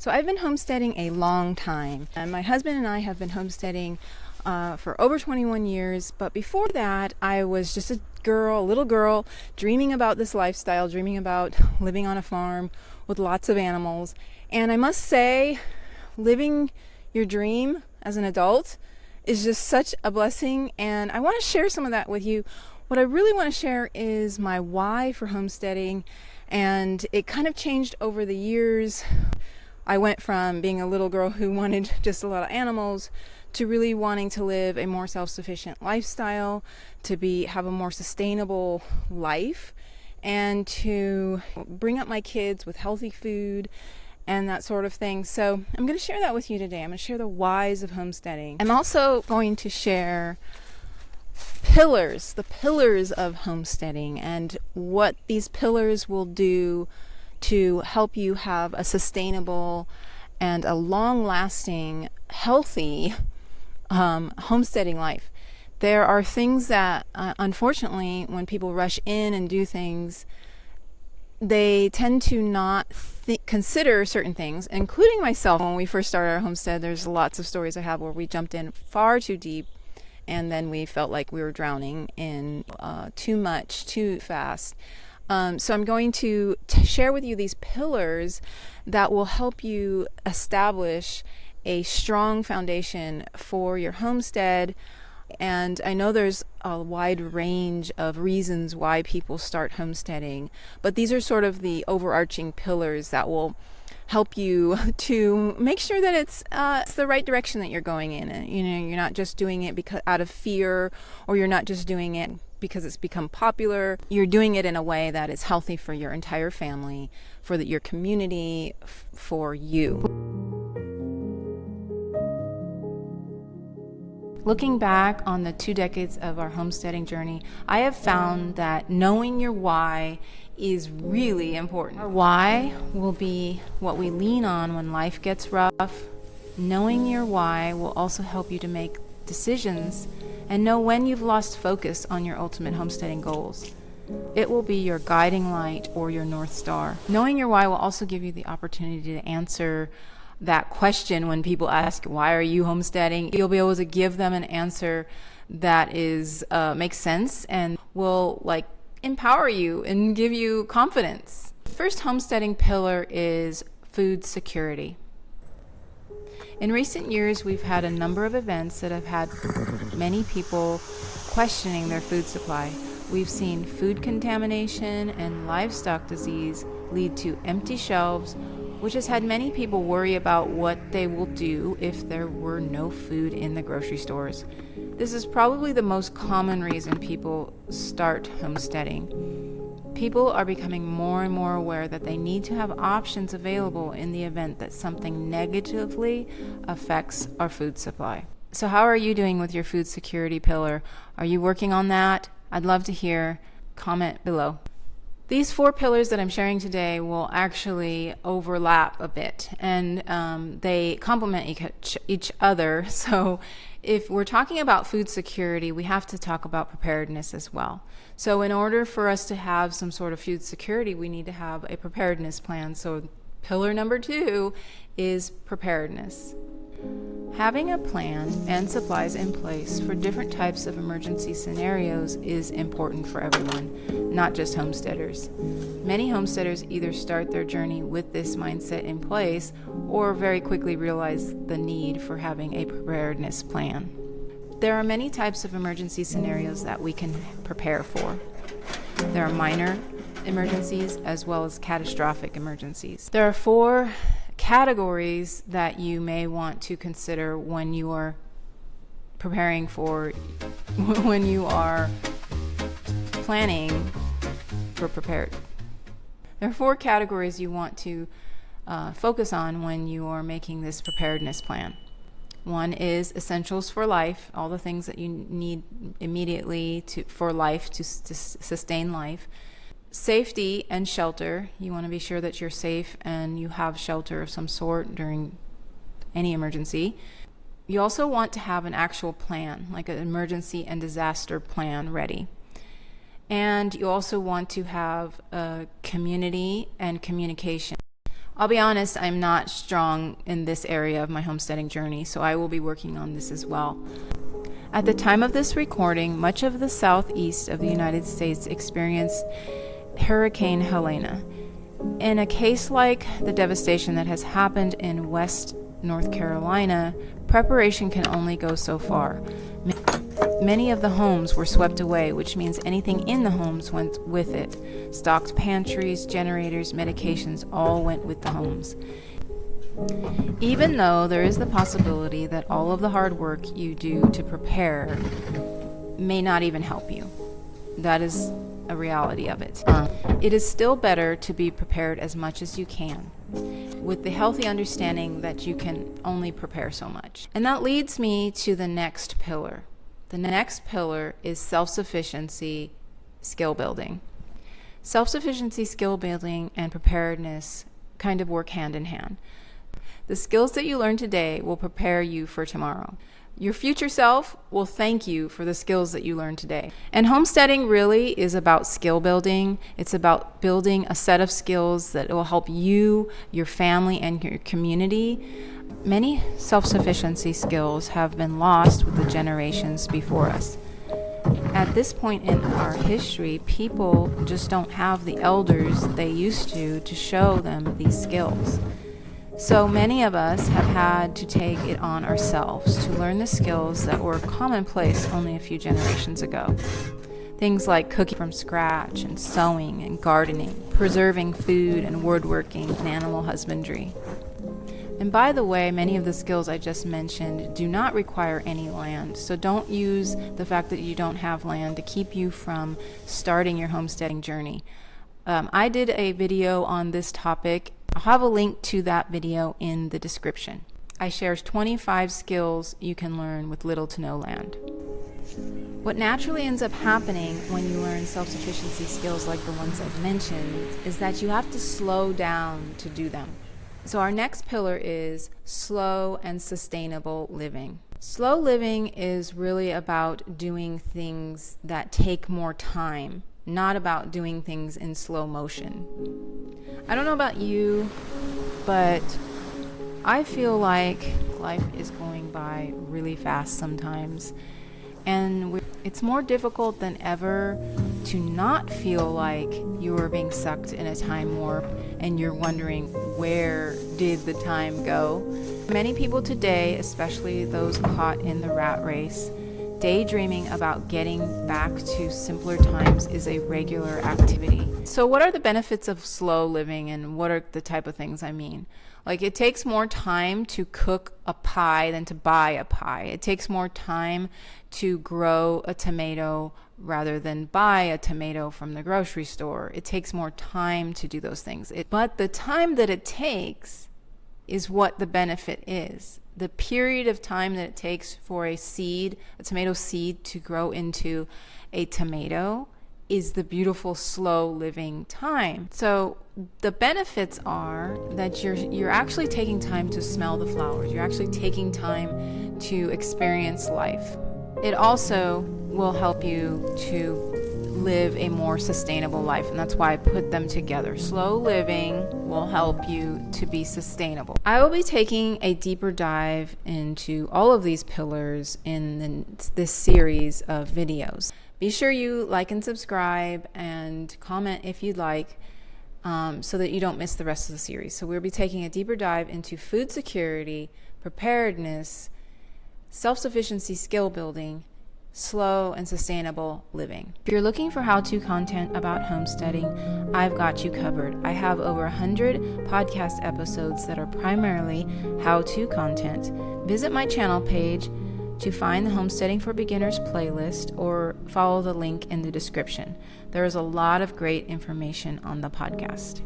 So I've been homesteading a long time, and my husband and I have been homesteading for over 21 years. But before that, I was just a little girl, dreaming about this lifestyle, dreaming about living on a farm with lots of animals. And I must say, living your dream as an adult is just such a blessing, and I want to share some of that with you. What I really want to share is my why for homesteading, and it kind of changed over the years. I went from being a little girl who wanted just a lot of animals to really wanting to live a more self-sufficient lifestyle, to have a more sustainable life, and to bring up my kids with healthy food and that sort of thing. So I'm going to share that with you today. I'm going to share the whys of homesteading. I'm also going to share the pillars of homesteading, and what these pillars will do to help you have a sustainable and a long-lasting, healthy homesteading life. There are things that, unfortunately, when people rush in and do things, they tend to not consider certain things, including myself. When we first started our homestead, there's lots of stories I have where we jumped in far too deep, and then we felt like we were drowning in too much, too fast. So I'm going to share with you these pillars that will help you establish a strong foundation for your homestead. And I know there's a wide range of reasons why people start homesteading, but these are sort of the overarching pillars that will help you to make sure that it's the right direction that you're going in. You're not just doing it because out of fear, or you're not just doing it because it's become popular. You're doing it in a way that is healthy for your entire family, for your community, for you. Looking back on the 2 decades of our homesteading journey, I have found that knowing your why is really important. Our why will be what we lean on when life gets rough. Knowing your why will also help you to make decisions and know when you've lost focus on your ultimate homesteading goals. It will be your guiding light or your North Star. Knowing your why will also give you the opportunity to answer that question when people ask, why are you homesteading? You'll be able to give them an answer that makes sense and will empower you and give you confidence. First homesteading pillar is food security. In recent years, we've had a number of events that have had many people questioning their food supply. We've seen food contamination and livestock disease lead to empty shelves, which has had many people worry about what they will do if there were no food in the grocery stores. This is probably the most common reason people start homesteading. People are becoming more and more aware that they need to have options available in the event that something negatively affects our food supply. So how are you doing with your food security pillar? Are you working on that? I'd love to hear. Comment below. These 4 pillars that I'm sharing today will actually overlap a bit, and they complement each other. So if we're talking about food security, we have to talk about preparedness as well. So in order for us to have some sort of food security, we need to have a preparedness plan. So pillar number 2 is preparedness. Having a plan and supplies in place for different types of emergency scenarios is important for everyone, not just homesteaders. Many homesteaders either start their journey with this mindset in place or very quickly realize the need for having a preparedness plan. There are many types of emergency scenarios that we can prepare for. There are minor emergencies as well as catastrophic emergencies. There are 4 categories that you may want to consider when you are planning for prepared. There are 4 categories you want to focus on when you are making this preparedness plan. One is essentials for life, all the things that you need immediately for life to sustain life. Safety and shelter. You want to be sure that you're safe and you have shelter of some sort during any emergency. You also want to have an actual plan, like an emergency and disaster plan ready. And you also want to have a community and communication. I'll be honest, I'm not strong in this area of my homesteading journey, so I will be working on this as well. At the time of this recording, much of the southeast of the United States experienced Hurricane Helena. In a case like the devastation that has happened in West North Carolina, preparation can only go so far. Many of the homes were swept away, which means anything in the homes went with it. Stocked pantries, generators, medications all went with the homes. Even though there is the possibility that all of the hard work you do to prepare may not even help you. That is a reality of it. It is still better to be prepared as much as you can, with the healthy understanding that you can only prepare so much. And that leads me to the next pillar. The next pillar is self-sufficiency, skill building. Self-sufficiency, skill building, and preparedness kind of work hand in hand. The skills that you learn today will prepare you for tomorrow. Your future self will thank you for the skills that you learned today. And homesteading really is about skill building. It's about building a set of skills that will help you, your family, and your community. Many self-sufficiency skills have been lost with the generations before us. At this point in our history, people just don't have the elders they used to show them these skills. So many of us have had to take it on ourselves to learn the skills that were commonplace only a few generations ago. Things like cooking from scratch and sewing and gardening, preserving food and woodworking and animal husbandry. And by the way, many of the skills I just mentioned do not require any land, so don't use the fact that you don't have land to keep you from starting your homesteading journey. I did a video on this topic. I'll have a link to that video in the description. I share 25 skills you can learn with little to no land. What naturally ends up happening when you learn self-sufficiency skills like the ones I've mentioned is that you have to slow down to do them. So our next pillar is slow and sustainable living. Slow living is really about doing things that take more time, not about doing things in slow motion. I don't know about you, but I feel like life is going by really fast sometimes. And it's more difficult than ever to not feel like you are being sucked in a time warp and you're wondering, where did the time go? Many people today, especially those caught in the rat race, daydreaming about getting back to simpler times is a regular activity. So what are the benefits of slow living, and what are the type of things I mean? Like, it takes more time to cook a pie than to buy a pie. It takes more time to grow a tomato rather than buy a tomato from the grocery store. It takes more time to do those things. But the time that it takes is what the benefit is. The period of time that it takes for a tomato seed to grow into a tomato is the beautiful slow living time. So the benefits are that you're actually taking time to smell the flowers. You're actually taking time to experience life. It also will help you to live a more sustainable life, and that's why I put them together. Slow living will help you to be sustainable. I will be taking a deeper dive into all of these pillars in this series of videos. Be sure you like and subscribe and comment if you'd like, so that you don't miss the rest of the series. So we'll be taking a deeper dive into food security, preparedness, self-sufficiency, skill building, slow and sustainable living. If you're looking for how-to content about homesteading, I've got you covered. I have over 100 podcast episodes that are primarily how-to content. Visit my channel page to find the Homesteading for Beginners playlist, or follow the link in the description. There is a lot of great information on the podcast.